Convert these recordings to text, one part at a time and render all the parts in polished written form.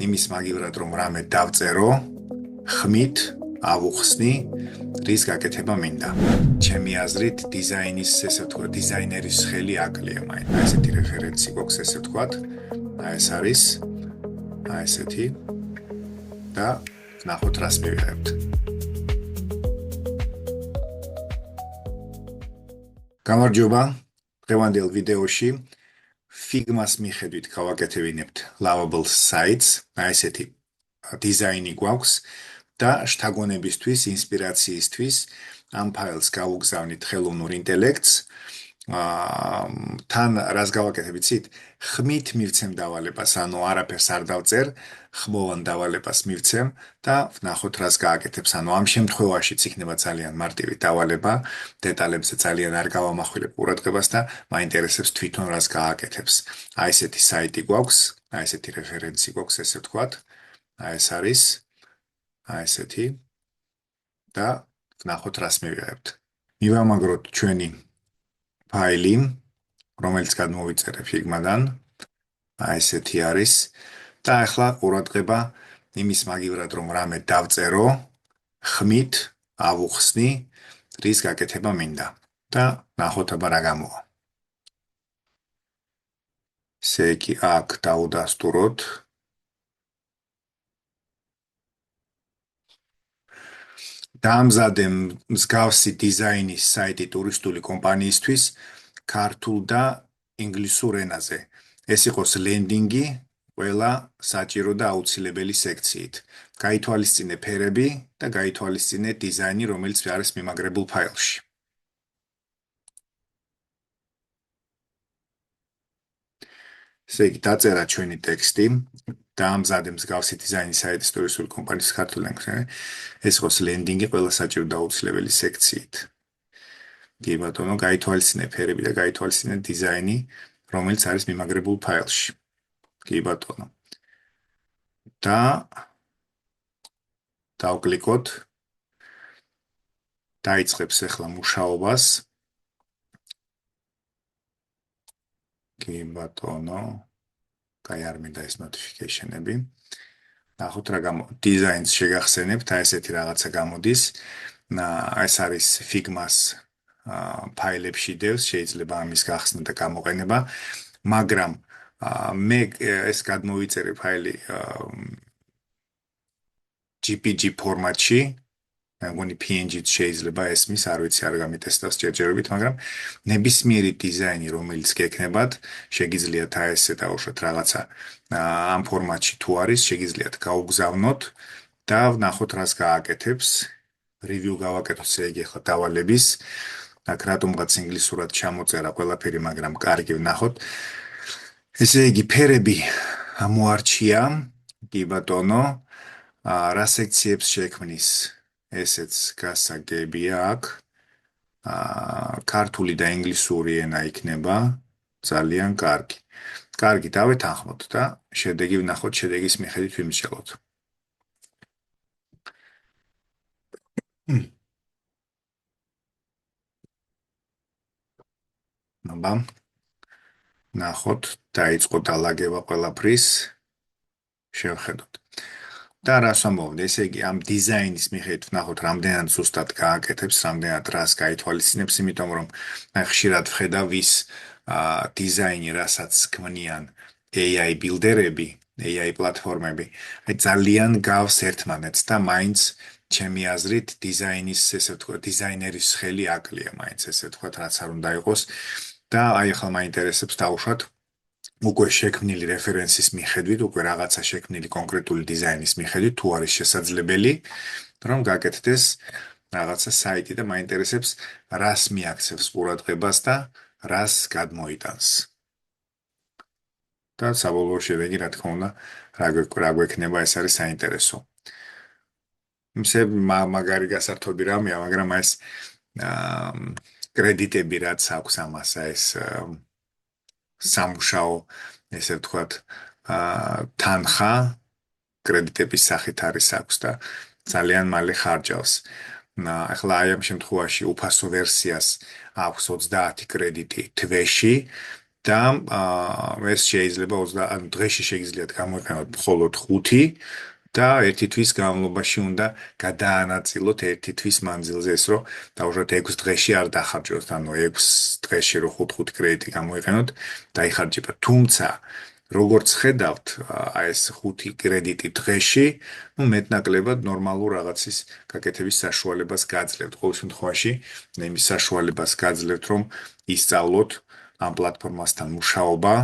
იმის მაგივრად რომ რამე დავწერო, ხმით ავუხსნი, რის გაკეთება მინდა. ჩემი აზრით დიზაინის, ესე ვთქვათ, დიზაინერის ხელი აკლია მაინც. ესეთი რეფერენცი გვაქვს, ესე ვთქვათ. ეს არის ესეთი და ნახოთ რას მივიღებთ. გამარჯობა, დღევანდელ ვიდეოში Figma-ს მიხედვით გავაკეთებინებთ Lovable Sites, ესეთი დიზაინი გვაქვს და შთაგონებისთვის, ინსპირაციისთვის ამ ფაილს გავუგზავნით ხელოვნურ ინტელექტს. თან რას გავაკეთებ იცით? ხმით მივცემ დავალებას, ანუ არაფერს არ დავწერ, ხმოვან დავალებას მივცემ და ვნახოთ რას გააკეთებს. ანუ ამ შემთხვევაშიც იქნება ძალიან მარტივი დავალება, დეტალებზე ძალიან არ გავამახვილებ ყურადღებას და მაინტერესებს თვითონ რას გააკეთებს. აი ესეთი საიტი გვაქვს, აი ესეთი რეფერენცი გვაქვს, ესე ვთქვათ. ეს არის აი ესეთი და ვნახოთ რას მივიღებთ. მივამაგროთ ჩვენი ფაილი, რომელიც გადმოვიწერე Figma-დან. აი ესეთი არის და ახლა ყურადღება იმის მაგივრად რომ რამე დავწერო, ხმით ავუხსნი, რის გაკეთება მინდა და ნახოთ აბა რა გამოვა. ესე იგი აქ დავუდასტუროთ. დაამზადე მსგავსი დიზაინის საიტი ტურისტული კომპანიისთვის ქართულ და ინგლისურ ენაზე. ეს იყოს ლენდინგი ყველა საჭირო და აუცილებელი სექციით. გაითვალისწინე ფერები და გაითვალისწინე დიზაინი, რომელიც არის მიმაგრებულ ფაილში. ესე იგი დაწერა ჩვენი ტექსტი, დაამზადე მსგავსი დიზაინის საიტის ტურისტული კომპანიის ქართულ ენაზე. ეს იყოს ლენდინგი ყველა საჭირო და აუცილებელი სექციით. კი ბატონო, გაითვალისწინე ფერები და გაითვალისწინე დიზაინი, რომელიც არის მიმაგრებულ ფაილში. კი ბატონო. და დავკლიკოთ. დაიწყებს ახლა მუშაობას. კი ბატონო. კაი არ მინდა ეს notification-ები. ნახოთ რა დიზაინს შეგახსენებთ, აი ესეთი რაღაცა გამოდის. ეს არის Figma-ს ფაილებში დევს, შეიძლება ამის გახსნა და გამოყენება, მაგრამ მე ეს გადმოვიწერე ფაილი JPG ფორმატში, მეგონი PNG-ც შეიძლება ესმის, არ ვიცი, არ გამიტესტავს ჯერჯერობით, მაგრამ ნებისმიერი დიზაინი, რომელიც გექნებათ, შეგიძლიათ აი ესე დავუშვათ რაღაცა ამ ფორმატში თუ არის, შეგიძლიათ გაუგზავნოთ და ვნახოთ რას გააკეთებს. რივიუ გავაკეთოთ, ესე იგი ახლა დავალების. აქ რატომღაც ინგლისურად ჩამოწერა ყველაფერი, მაგრამ კარგი ვნახოთ. ესე იგი ფერები მოარჩია, კი ბატონო, რა სექციებს შექმნის, ესეც გასაგებია აქ. ქართული და ინგლისური ენა იქნება, ძალიან კარგი. კარგი, დავეთანხმოთ და შედეგი ვნახოთ, შედეგის მიხედვით ვიმსჯელოთ. აბა ნახოთ, დაიწყო დალაგება ყველაფრის. შევხედოთ. და რას ვამბობდი, ესე იგი ამ დიზაინის მიხედვით ვნახოთ, რამდენად ზუსტად გააკეთებს, რამდენად რას გაითვალისწინებს, იმიტომ რომ ხშირად ვხედავ ის დიზაინი, რასაც ქმნიან AI ბილდერები, AI პლატფორმები, აი ძალიან გავს ერთმანეთს და მაინც ჩემი აზრით დიზაინის, ესე ვთქვათ, დიზაინერის ხელი აკლია მაინც, ესე ვთქვათ, რაც არ უნდა იყოს და აი ახლა მაინტერესებს დავუშვათ უკვე შექმნილი რეფერენსის მიხედვით, უკვე რაღაცა შექმნილი კონკრეტული დიზაინის მიხედვით, თუ არის შესაძლებელი, რომ გაკეთდეს რაღაცა საიტი და მაინტერესებს რას მიაქცევს ყურადღებას და რას გადმოიტანს. და საბოლოო შედეგი, რა თქმა უნდა, რა გვექნება, ეს არის საინტერესო. ისე მაგარი გასართობი რამეა, მაგრამ ეს კრედიტები რაც აქვს ამას, ეს სამუშაო, ესე ვთქვათ, თანხა კრედიტების სახით არის აქვს და ძალიან მალე ხარჯავს. ახლა აი ამ შემთხვევაში უფასო ვერსიას აქვს 30 კრედიტი თვეში და ეს შეიძლება 20 ანუ დღეში შეგიძლიათ გამოიყენოთ მხოლოდ 5 და ერთი თვის განმავლობაში უნდა გადაანაწილოთ ერთი თვის მანძილზე ეს რომ დაუშვათ 6 დღეში არ დახარჯოთ ანუ 6 დღეში რო 5 კრედიტი გამოიყენოთ დაიხარჯება თუმცა როგორც ხედავთ აი ეს 5 კრედიტი დღეში ну მეტნაკლებად ნორმალურ რაღაცის გაკეთების საშუალებას გაძლევთ ყოველ შემთხვევაში იმის საშუალებას გაძლევთ რომ ისწავლოთ ამ პლატფორმასთან მუშაობა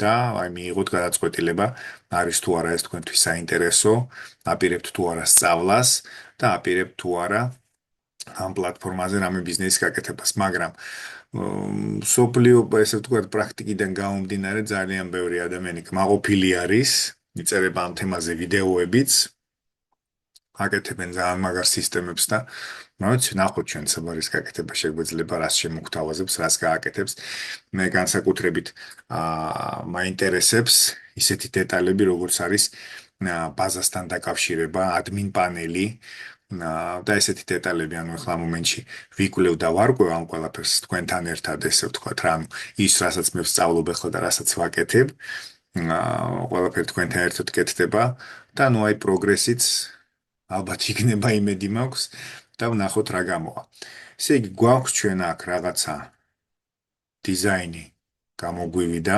და აი მიიღოთ გადაწყვეტილება არის თუ არა ეს თქვენთვის საინტერესო, აპირებთ თუ არა სწავლას და აპირებთ თუ არა ამ პლატფორმაზე რამე ბიზნესის გაკეთებას, მაგრამ სოფლიო ესე ვთქვათ პრაქტიკიდან გამომდინარე ძალიან ბევრი ადამიანი კმაყოფილი არის, იწერება ამ თემაზე ვიდეოებიც, აკეთებენ ძალიან მაგარ სისტემებს და მოიცი ნახოთ ჩვენ საბარის გაკეთება შეგვეძლება რას შემოგთავაზებს, რას გააკეთებს. მე განსაკუთრებით მაინტერესებს ისეთი დეტალები, როგორც არის ბაზასთან დაკავშირება, ადმინ პანელი და ესეთი დეტალები, ანუ ახლა მომენტში ვიკვლევ და ვარკვევ ამ ყველაფერს თქვენთან ერთად, ესე ვთქვათ რა, ანუ ის რასაც მე ვსწავლობ ახლა და რასაც ვაკეთებ, ყველაფერი თქვენთან ერთად კეთდება და ნუ აი პროგრესიც ალბათ იქნება იმედი მაქვს და ვნახოთ რა გამოვა. ესე იგი გვაქვს ჩვენ აქ რაღაცა დიზაინი გამოგვივიდა,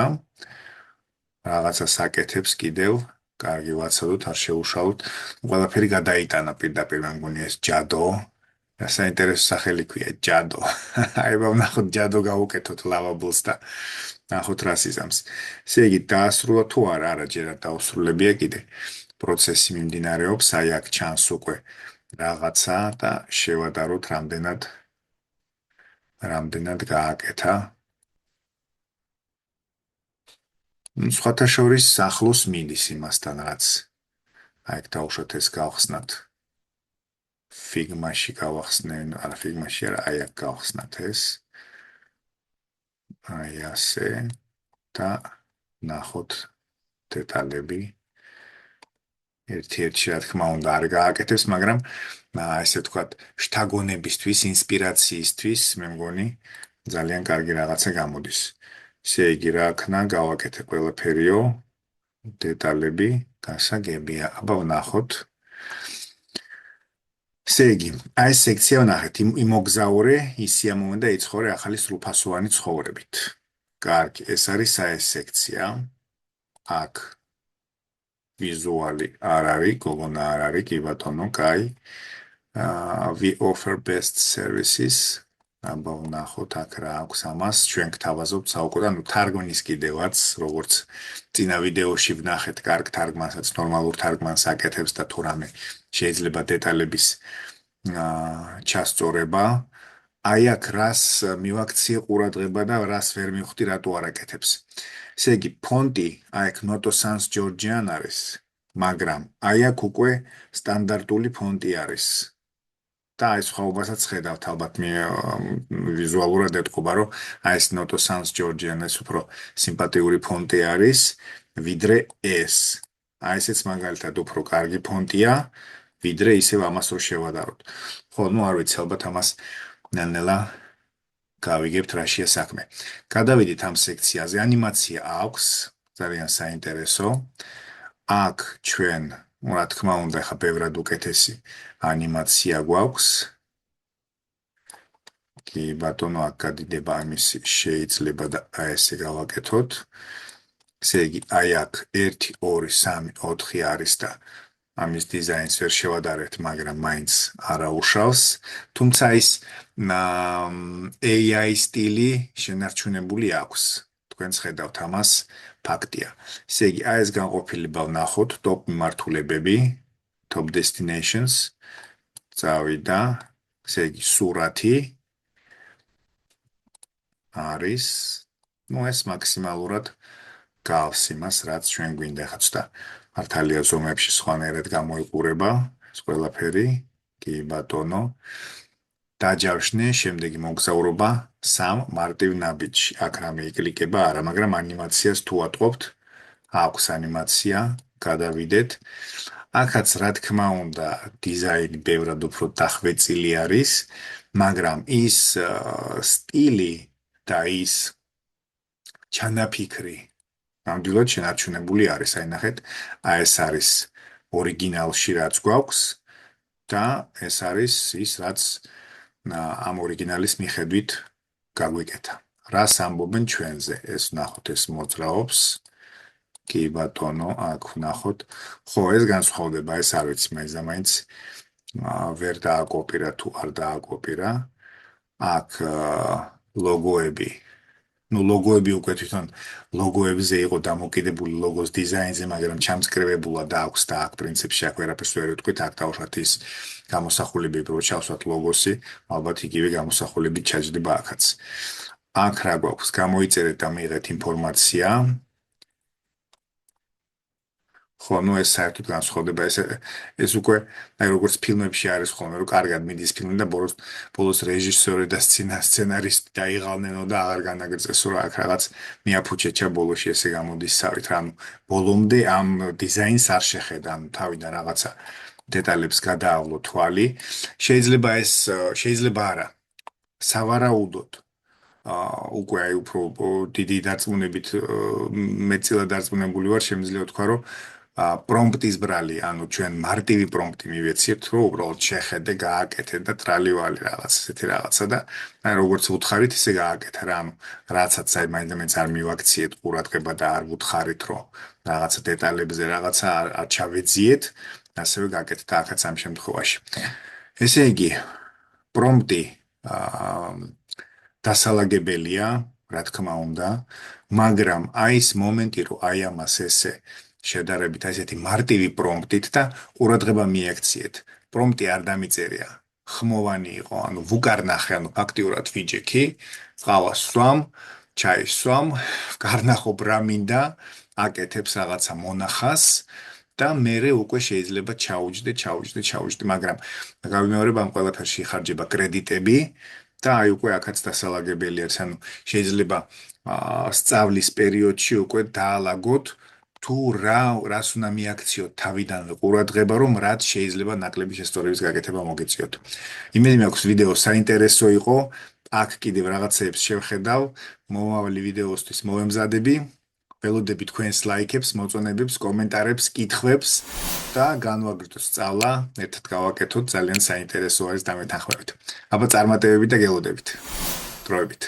რაღაცა საკეთებს კიდევ, კარგი ვაცადოთ, არ შეუშალოთ. ყველაფერი გადაიტანა პირდაპირ მე მგონი ეს ჯადო. რა საინტერესო სახელი ქვია ჯადო. აი ვნახოთ ჯადო გავუკეთოთ ლავაბლს და ნახოთ რა სიზამს. ესე იგი დაასრულა თუ არა, არა ჯერ არ დაუსრულებია კიდე. პროცესი მიმდინარეობს, აი აქ ჩანს უკვე რაღაცა და შევადაროთ რამდენად გააკეთა. სხვათა შორის ახლოს მიდის იმასთან, რაც აი აქ დავუშვათ ეს გავხსნათ. ფიგმაში გავახსნენ, არა ფიგმაში არა, აი აქ გავხსნათ ეს. აი ასე და ნახოთ დეტალები. ერთ-ერთი რა თქმა უნდა არ გააკეთებს, მაგრამ ესე ვთქვათ, შთაგონებისთვის, ინსპირაციისთვის, მე მგონი ძალიან კარგი რაღაცა გამოდის. ესე იგი რა ქნა გავაკეთე ყველაფერიო, დეტალები გასაგებია. აბა ვნახოთ. ესე იგი, აი ეს სექცია ვნახეთ, იმოგზაურე, ისიამოვე და იცხოვრე ახალი სრულფასოვანი ცხოვრებით. კარგი, ეს არის ეს სექცია. აქ ვიზუალი არ არის, გოგონა არ არის, კი ბატონო, კაი. We offer best services. აბა ვნახოთ აქ რა აქვს ამას, ჩვენ გთავაზობთ საუკეთესო, ანუ თარგმნის კიდევაც, როგორც წინა ვიდეოში ვნახეთ, კარგ თარგმანსაც, ნორმალურ თარგმანს აკეთებს და თუ რამე შეიძლება დეტალების ჩასწორება. აი აქ რას მივაქციე ყურადღება და რას ვერ მივხვდი, რატო არ აკეთებს. ესე იგი, ფონტი, აი აქ Noto Sans Georgian არის, მაგრამ აი აქ უკვე სტანდარტული ფონტი არის. და აი სხვაობასაც ხედავთ, ალბათ მე ვიზუალურად ეთყობა, რომ აი ეს Noto Sans Georgian ეს უფრო სიმპათიური ფონტი არის, ვიდრე ეს. აი ესეც მაგალითად უფრო კარგი ფონტია, ვიდრე ისევ ამას რო შევადაროთ. ხო, ნუ არ ვიცი, ალბათ ამას ნელ-ნელა გავიგებთ რაშია საქმე. გადავიდით ამ სექციაზე, ანიმაცია აქვს, ძალიან საინტერესო. აქ ჩვენ, რა თქმა უნდა, ხა ბევრად უკეთესი ანიმაცია გვაქვს. კი, ბატონო, აქ გადიდება ამის შეიძლება და ესე გავაკეთოთ. ესე იგი, აი აქ 1, 2, 3, 4 არის და ამის დიზაინს ვერ შევადარებთ, მაგრამ მაინც არაუშავს. თუმცა ის AI სტილი შენარჩუნებული აქვს. თქვენს ხედავთ ამას, ფაქტია. ესე იგი, აი ეს განყოფილება ვნახოთ, top მიმართულებები, top destinations. წავიდა, ესე იგი, სურათი არის, ну ეს მაქსიმალურად გავს იმას, რაც ჩვენ გვინდა ხაც და მართალია ზომებში სხვანაირად გამოიყურება ეს ყველაფერი, კი ბატონო. დაჯავშნე, შემდეგი მოგზაურობა 3 მარტივ ნაბიჯში. აქ რამე იკლიკება არა, მაგრამ ანიმაციას თუ ატყობთ, აქვს ანიმაცია, გადავიდეთ. აქაც რა თქმა უნდა, დიზაინი ბევრად უფრო დახვეწილი არის, მაგრამ ის სტილი და ის ჩანაფიქრი ნამდვილად შენარჩუნებული არის. აი ნახეთ, აი ეს არის ორიგინალში რაც გვაქვს და ეს არის ის რაც ამ ორიგინალის მიხედვით გაგვიკეთა. რას ამბობენ ჩვენზე? ეს ნახოთ, ეს მოძრაობს. კი ბატონო, აქ ნახოთ. ხო, ეს განსხვავდება, ეს არ ვიცი, მაინც ვერ დააკოპირა თუ არ დააკოპირა. აქ ლოგოები. ნუ ლოგოები უკვე თვითონ ლოგოებზე იყო დამოკიდებული ლოგოს დიზაინზე, მაგრამ ჩამწკრივებულა და აქვს და აქ პრინციპში აქ ვერაფერს ვერ ვიტყვით, აქ დავუშვათ ის გამოსახულები, რო ჩავსვათ ლოგოსი, ალბათ იგივე გამოსახულები ჩაჯდება აქაც. აქ რა გვაქვს? გამოიწერეთ და მიიღეთ ინფორმაცია. ხო, ნუ ეს საერთოდ განსხვავდება, ეს უკვე აი როგორც ფილმებში არის ხოლმე, რომ კარგად მიდის ფილმი და ბოლოს რეჟისორი და სცენარისტი დაიღალნენო და აღარ განაგრძესო, რა აქ რაღაც მიაფუჩეჩა ბოლოში ესე გამოდის სავით, ანუ ბოლომდე ამ დიზაინს არ შეხედა, ანუ თავიდან რაღაცა დეტალებს გადაავლო თვალი. შეიძლება არა. სავარაუდოდ უკვე აი უფრო დიდი დარწმუნებით მეტწილად დარწმუნებული ვარ, შემიძლია ვთქვა, რომ პრომპტის ბრალი, ანუ ჩვენ მარტივი პრომპტი მივეციებთ, რომ უბრალოდ შეხედე, გააკეთე და ტრალივალი რაღაც ესეთი რაღაცა და აი როგორც ვუთხარით, ისე გააკეთა რა, ანუ რაცაც აი მაინც არ მივაქციეთ ყურადღება და არ ვუთხარით, რომ რაღაცა დეტალებზე რაღაცა არ ჩავეძიეთ, ასევე გააკეთეთ აქაც ამ შემთხვევაში. ესე იგი, პრომპტი დასალაგებელია, რა თქმა უნდა, მაგრამ აი ეს მომენტი, რომ აი ამას ესე შედარებით ესეთი მარტივი პრომპტით და ყურადღება მიაქციეთ. პრომპტი არ დამიწერია. ხმოვანი იყო, ანუ ვუკარნახე, ანუ ფაქტიურად ვიჯექი, ყავას სვამ, ჩაის სვამ, ვკარნახობ რა მინდა, აკეთებს რაღაცა მონახას და მერე უკვე შეიძლება ჩაუჯდე, მაგრამ გავიმეორებ ამ ყველაფერში იხარჯება კრედიტები და აი უკვე აქაც დასალაგებელი არის, ანუ შეიძლება სწავლის პერიოდში უკვე დაალაგოთ თუ რას უნდა მიაქციოთ თავიდანვე ყურადღება, რომ რაც შეიძლება ნაკლები შესწორების გაკეთება მოგეწიოთ. იმედი მაქვს ვიდეო საინტერესო იყო, აქ კიდევ რაღაცეებს შევხედავ, მომავალი ვიდეოსთვის მოვემზადები, ველოდები თქვენს ლაიქებს, მოწონებებს, კომენტარებს, კითხვებს და განვაგრძოთ სწავლა, ერთად გავაკეთოთ, ძალიან საინტერესო არის და მეთანხმებით. აბა წარმატებები და გელოდებით. დროებით.